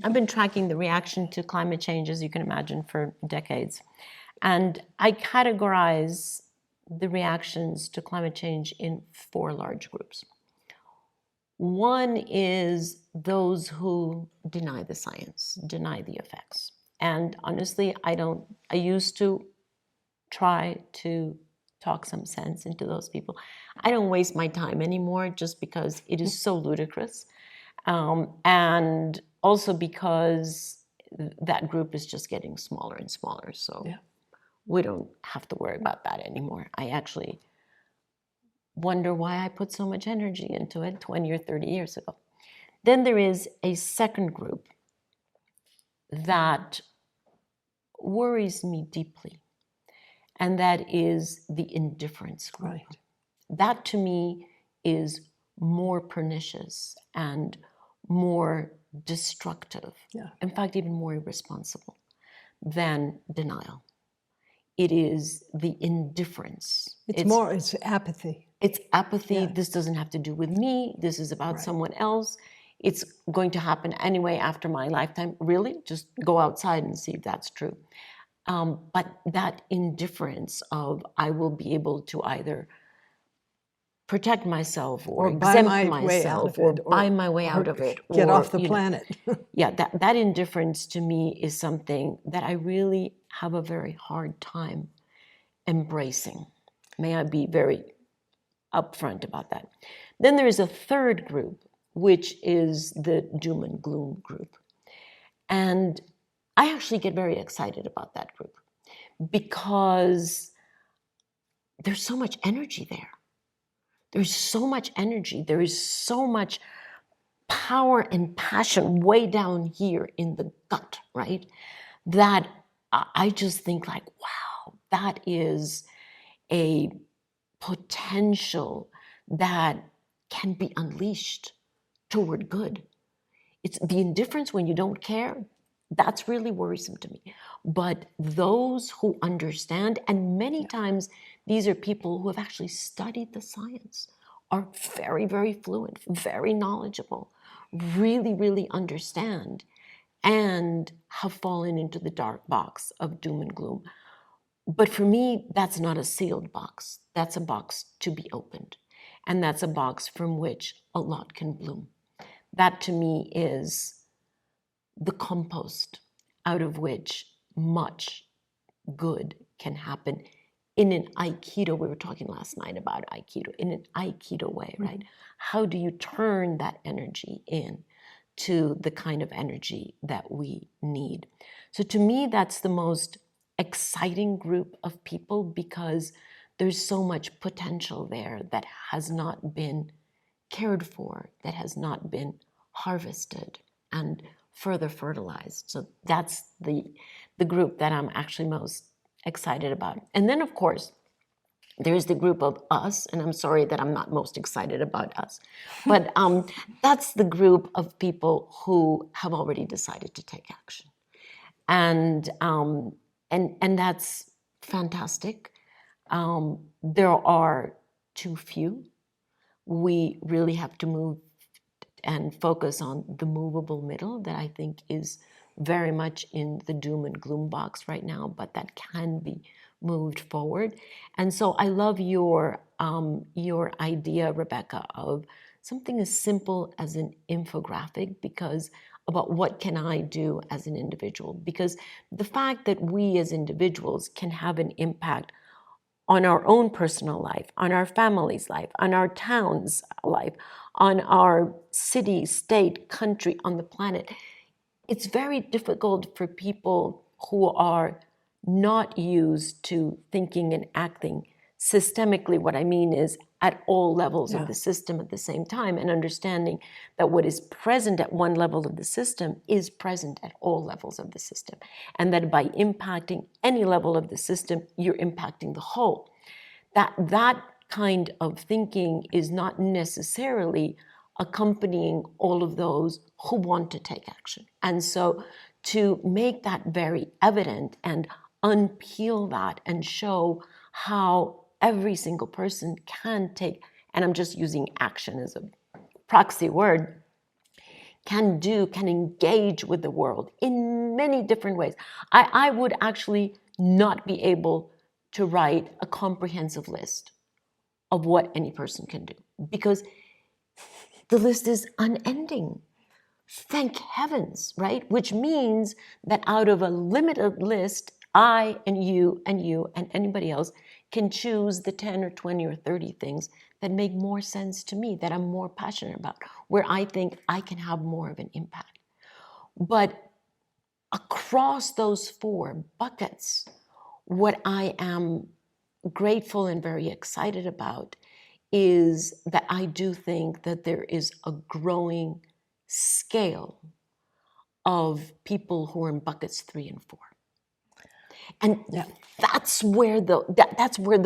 I've been tracking the reaction to climate change, as you can imagine, for decades. And I categorize the reactions to climate change in 4 large groups. One is those who deny the science, deny the effects. And honestly, I used to try to talk some sense into those people. I don't waste my time anymore just because it is so ludicrous. And also because that group is just getting smaller and smaller. So we don't have to worry about that anymore. I actually wonder why I put so much energy into it 20 or 30 years ago. Then there is a second group that worries me deeply, and that is the indifference group. Right. That to me is more pernicious and more destructive, in fact, even more irresponsible than denial. It is the indifference. It's apathy. It's apathy. Yeah. This doesn't have to do with me. This is about someone else. It's going to happen anyway after my lifetime. Really? Just go outside and see if that's true. But that indifference of I will be able to either protect myself or exempt myself or buy my way out of it. Get off the planet. Yeah, that indifference to me is something that I really have a very hard time embracing. May I be very upfront about that. Then there is a third group, which is the doom and gloom group. And I actually get very excited about that group because there's so much energy there. There's so much energy. There is so much power and passion way down here in the gut, right? That I just think like, wow, that is a potential that can be unleashed toward good. It's the indifference when you don't care, that's really worrisome to me. But those who understand, and many times these are people who have actually studied the science, are very, very fluent, very knowledgeable, really, really understand, and have fallen into the dark box of doom and gloom. But for me, that's not a sealed box. That's a box to be opened. And that's a box from which a lot can bloom. That to me is the compost out of which much good can happen in an Aikido. We were talking last night about Aikido, in an Aikido way, right? How do you turn that energy in to the kind of energy that we need? So to me, that's the most exciting group of people because there's so much potential there that has not been cared for, that has not been harvested and further fertilized. So that's the group that I'm actually most excited about. And then, of course, there's the group of us, and I'm sorry that I'm not most excited about us, but that's the group of people who have already decided to take action. And that's fantastic. There are too few. We really have to move and focus on the movable middle that I think is very much in the doom and gloom box right now, but that can be moved forward. And so I love your idea, Rebecca, of something as simple as an infographic, because about what can I do as an individual? Because the fact that we as individuals can have an impact on our own personal life, on our family's life, on our town's life, on our city, state, country, on the planet, it's very difficult for people who are not used to thinking and acting systemically. What I mean is at all levels of the system at the same time, and understanding that what is present at one level of the system is present at all levels of the system, and that by impacting any level of the system, you're impacting the whole. That kind of thinking is not necessarily accompanying all of those who want to take action. And so to make that very evident and unpeel that and show how every single person can take, and I'm just using action as a proxy word, can engage with the world in many different ways. I would actually not be able to write a comprehensive list of what any person can do, because the list is unending. Thank heavens, right? Which means that out of a limited list, I and you and anybody else can choose the 10 or 20 or 30 things that make more sense to me, that I'm more passionate about, where I think I can have more of an impact. But across those 4 buckets, what I am grateful and very excited about is that I do think that there is a growing scale of people who are in buckets 3 and 4. And that's where that's where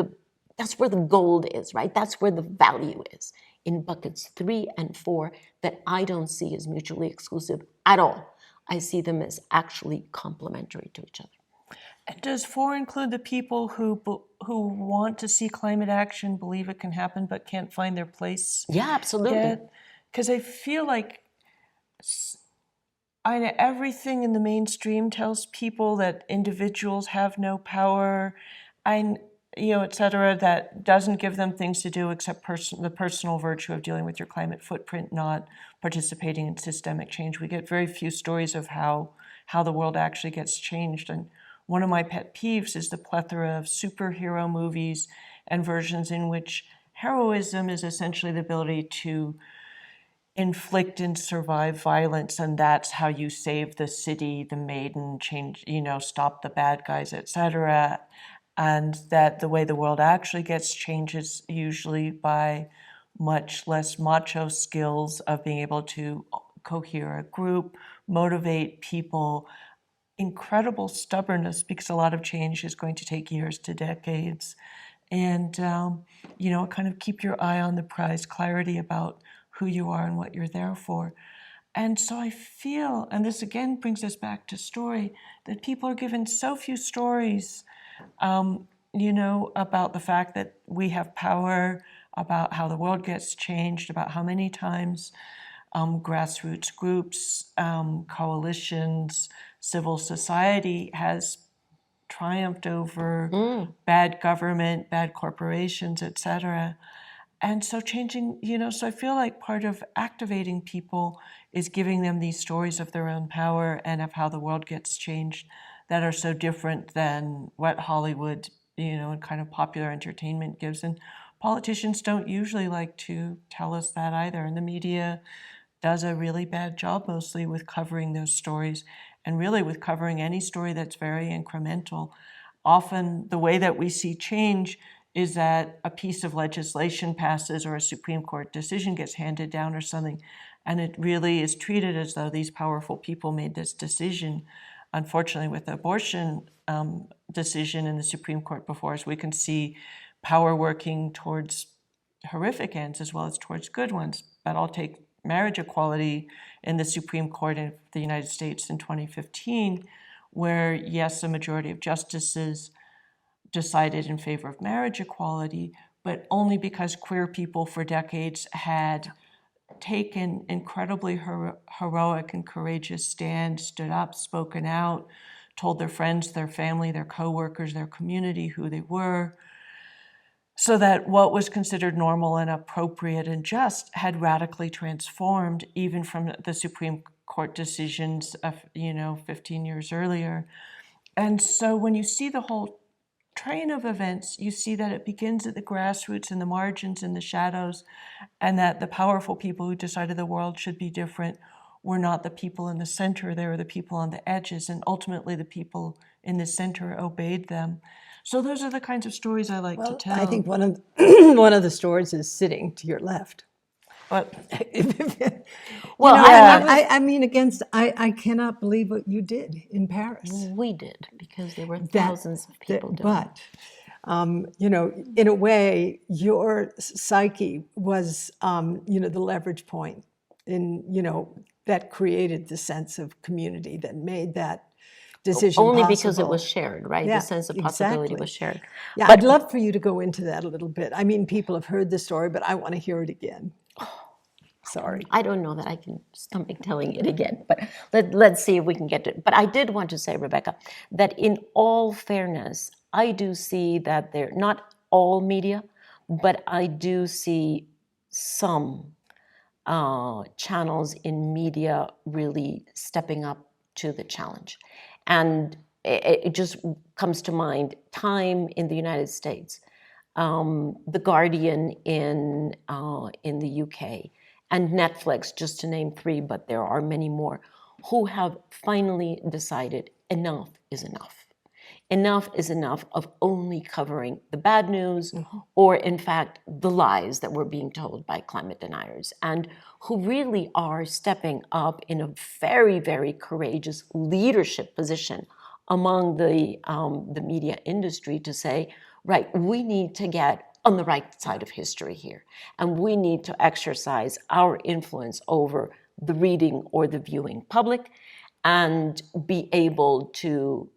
the gold is, right? That's where the value is, in buckets 3 and 4, that I don't see as mutually exclusive at all. I see them as actually complementary to each other. And does 4 include the people who want to see climate action, believe it can happen, but can't find their place? Yeah, absolutely. Because I feel like everything in the mainstream tells people that individuals have no power, et cetera, that doesn't give them things to do except the personal virtue of dealing with your climate footprint, not participating in systemic change. We get very few stories of how the world actually gets changed. And one of my pet peeves is the plethora of superhero movies and versions in which heroism is essentially the ability to inflict and survive violence, and that's how you save the city, the maiden, change, stop the bad guys, etc. And that the way the world actually gets changed is usually by much less macho skills of being able to cohere a group, motivate people, incredible stubbornness, because a lot of change is going to take years to decades, and kind of keep your eye on the prize, clarity about who you are and what you're there for. And so I feel, and this again brings us back to story, that people are given so few stories, about the fact that we have power, about how the world gets changed, about how many times grassroots groups, coalitions, civil society has triumphed over bad government, bad corporations, etc. And so so I feel like part of activating people is giving them these stories of their own power and of how the world gets changed that are so different than what Hollywood, and kind of popular entertainment gives. And politicians don't usually like to tell us that either. And the media does a really bad job mostly with covering those stories, and really with covering any story that's very incremental. Often the way that we see change is that a piece of legislation passes or a Supreme Court decision gets handed down or something, and it really is treated as though these powerful people made this decision. Unfortunately, with the abortion decision in the Supreme Court before us, we can see power working towards horrific ends as well as towards good ones. But I'll take marriage equality in the Supreme Court of the United States in 2015, where, yes, a majority of justices decided in favor of marriage equality, but only because queer people for decades had taken incredibly heroic and courageous stands, stood up, spoken out, told their friends, their family, their coworkers, their community who they were, so that what was considered normal and appropriate and just had radically transformed, even from the Supreme Court decisions of 15 years earlier. And so when you see the whole train of events, you see that it begins at the grassroots and the margins and the shadows, and that the powerful people who decided the world should be different were not the people in the center. They were the people on the edges, and ultimately the people in the center obeyed them. So those are the kinds of stories I like to tell. I think one of one of the stories is sitting to your left. But Well, I mean, I cannot believe what you did in Paris. We did, because there were thousands of people doing it. But in a way, your psyche was, the leverage point that created the sense of community that made that decision Only possible. because it was shared, right? Yeah, the sense of possibility exactly. was shared. Yeah, But I'd love for you to go into that a little bit. I mean, people have heard the story, but I want to hear it again. Sorry. I don't know that I can stomach telling it again, but let's see if we can get to it. But I did want to say, Rebecca, that in all fairness, I do see that they're not all media, but I do see some channels in media really stepping up to the challenge. And it just comes to mind Time in the United States, The Guardian in the UK, and Netflix, just to name three, but there are many more, who have finally decided enough is enough. Enough is enough of only covering the bad news or, in fact, the lies that we're being told by climate deniers, and who really are stepping up in a very, very courageous leadership position among the media industry to say, right, we need to get on the right side of history here, and we need to exercise our influence over the reading or the viewing public and be able to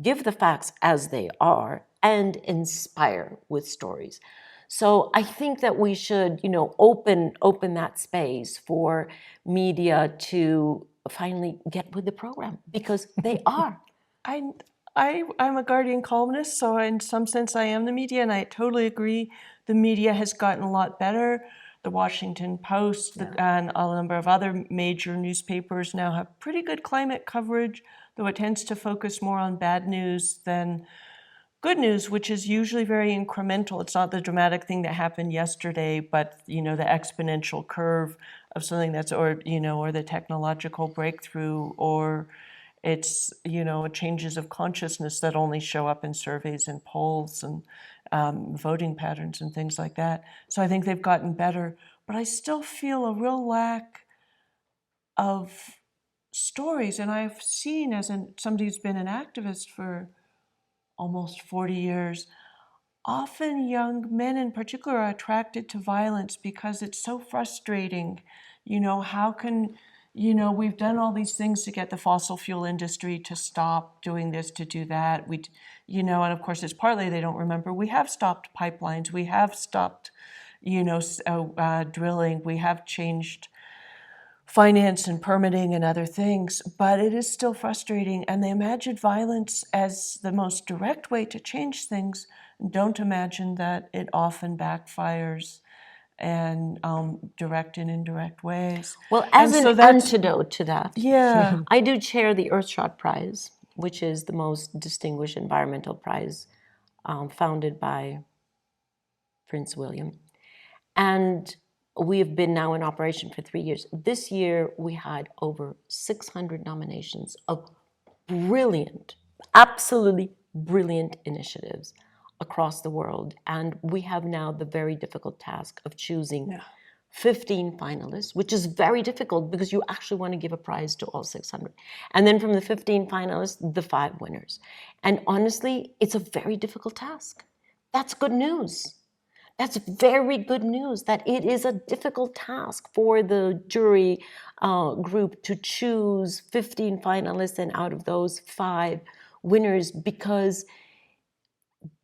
give the facts as they are and inspire with stories. So I think that we should, open that space for media to finally get with the program, because they are. I'm a Guardian columnist, so in some sense I am the media, and I totally agree. The media has gotten a lot better. The Washington Post and a number of other major newspapers now have pretty good climate coverage, though it tends to focus more on bad news than good news, which is usually very incremental. It's not the dramatic thing that happened yesterday, but the exponential curve of something that's, or the technological breakthrough, or it's changes of consciousness that only show up in surveys and polls and voting patterns and things like that. So I think they've gotten better, but I still feel a real lack of stories. And I've seen, as somebody who's been an activist for almost 40 years, often young men in particular are attracted to violence because it's so frustrating. How can, we've done all these things to get the fossil fuel industry to stop doing this, to do that. And of course it's partly they don't remember. We have stopped pipelines. We have stopped, drilling. We have changed finance and permitting and other things, but it is still frustrating. And they imagine violence as the most direct way to change things. Don't imagine that it often backfires and direct and indirect ways. Well, as And so an that's- antidote to that, Yeah. I do chair the Earthshot Prize, which is the most distinguished environmental prize founded by Prince William. And we have been now in operation for 3 years. This year, we had over 600 nominations of brilliant, absolutely brilliant initiatives across the world. And we have now the very difficult task of choosing 15 finalists, which is very difficult because you actually want to give a prize to all 600. And then from the 15 finalists, the 5 winners. And honestly, it's a very difficult task. That's good news. That's very good news, that it is a difficult task for the jury group to choose 15 finalists and out of those 5 winners, because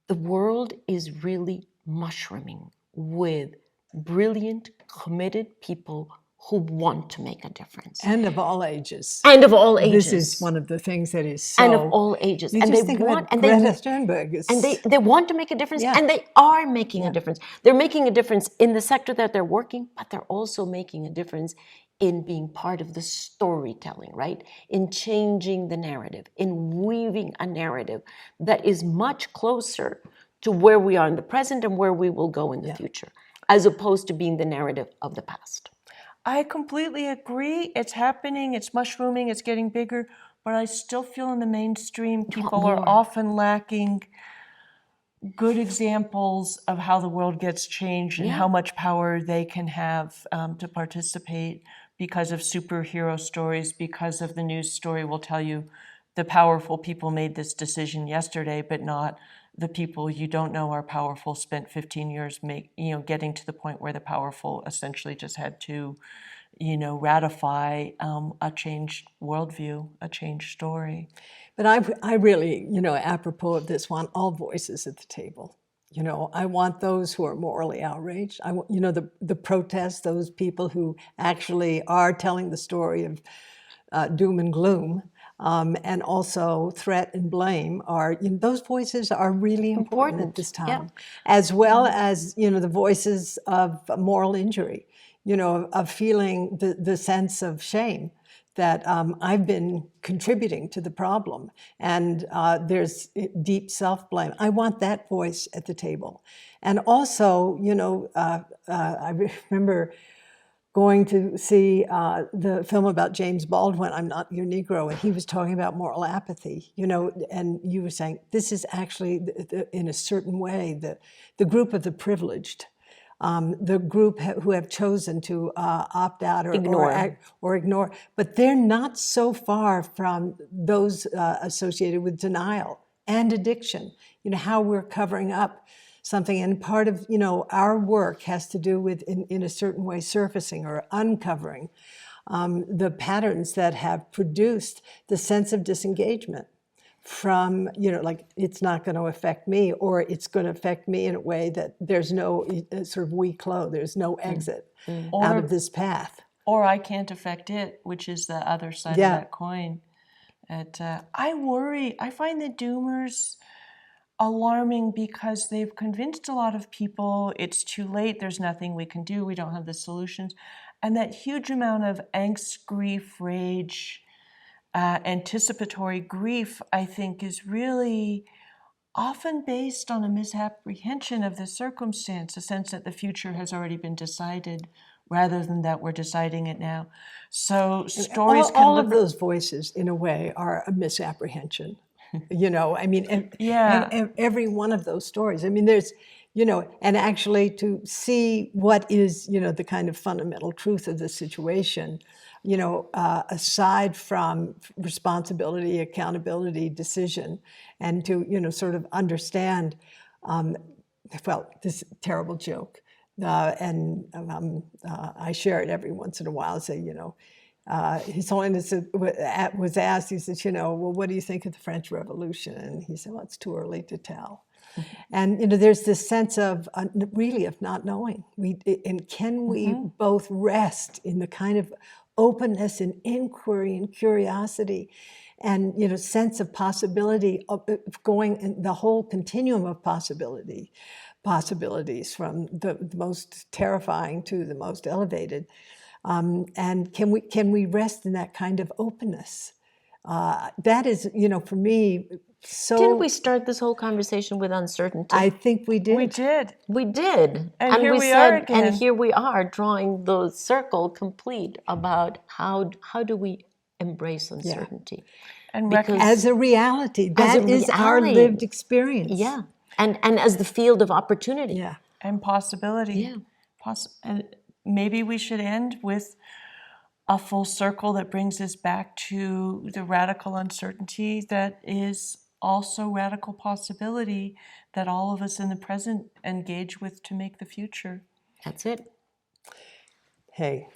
the world is really mushrooming with brilliant, committed people who want to make a difference. And of all ages. And of all ages. This is one of the things that is so... And of all ages. You and just they think want, about and Greta they, Thunberg is... and they want to make a difference, Yeah. and they are making a difference. They're making a difference in the sector that they're working, but they're also making a difference in being part of the storytelling, right? In changing the narrative, in weaving a narrative that is much closer to where we are in the present and where we will go in the future, as opposed to being the narrative of the past. I completely agree. It's happening, it's mushrooming, it's getting bigger, but I still feel in the mainstream people are often lacking good examples of how the world gets changed and how much power they can have to participate, because of superhero stories, because of the news story will tell you the powerful people made this decision yesterday, but not the people you don't know are powerful spent 15 years getting to the point where the powerful essentially just had to ratify a changed worldview, a changed story. But I really, apropos of this, want all voices at the table. You know, I want those who are morally outraged. I want, you know, the protests, those people who actually are telling the story of doom and gloom, and also threat and blame are, you know, those voices are really important at this time, yeah. as well as, you know, the voices of moral injury, you know, of feeling the sense of shame that I've been contributing to the problem, and there's deep self-blame. I want that voice at the table. And also, you know, I remember going to see the film about James Baldwin, I'm Not Your Negro, and he was talking about moral apathy, you know, and you were saying, this is actually, in a certain way, the group of the privileged, the group who have chosen to opt out or ignore, but they're not so far from those associated with denial and addiction, you know, how we're covering up something. And part of, you know, our work has to do with, in a certain way, surfacing or uncovering the patterns that have produced the sense of disengagement from, you know, like, it's not going to affect me, or it's going to affect me in a way that there's no sort of weak flow, there's no exit out of this path. Or I can't affect it, which is the other side of that coin. I worry, I find the doomers alarming because they've convinced a lot of people it's too late, there's nothing we can do, we don't have the solutions. And that huge amount of angst, grief, rage, anticipatory grief, I think, is really often based on a misapprehension of the circumstance, a sense that the future has already been decided rather than that we're deciding it now. So stories all of those voices, in a way, are a misapprehension. You know, I mean, every one of those stories. I mean, there's, you know, and actually to see what is, you know, the kind of fundamental truth of the situation, you know, aside from responsibility, accountability, decision, and to, you know, sort of understand, well, this terrible joke. And I share it every once in a while, say, you know, His Holiness was asked, he said, you know, well, what do you think of the French Revolution? And he said, well, it's too early to tell. And, you know, there's this sense of, really, of not knowing. And can we both rest in the kind of openness and inquiry and curiosity and, you know, sense of possibility of going in the whole continuum of possibilities from the most terrifying to the most elevated. And can we rest in that kind of openness? That is, you know, for me, so... Didn't we start this whole conversation with uncertainty? I think we did. We did. We did. And here we we said, are again. and here we are drawing the circle complete about how do we embrace uncertainty. And Because as a reality. That is our lived experience. Yeah. And as the field of opportunity. Yeah. And possibility. Yeah. And maybe we should end with a full circle that brings us back to the radical uncertainty that is also radical possibility that all of us in the present engage with to make the future. That's it. Hey,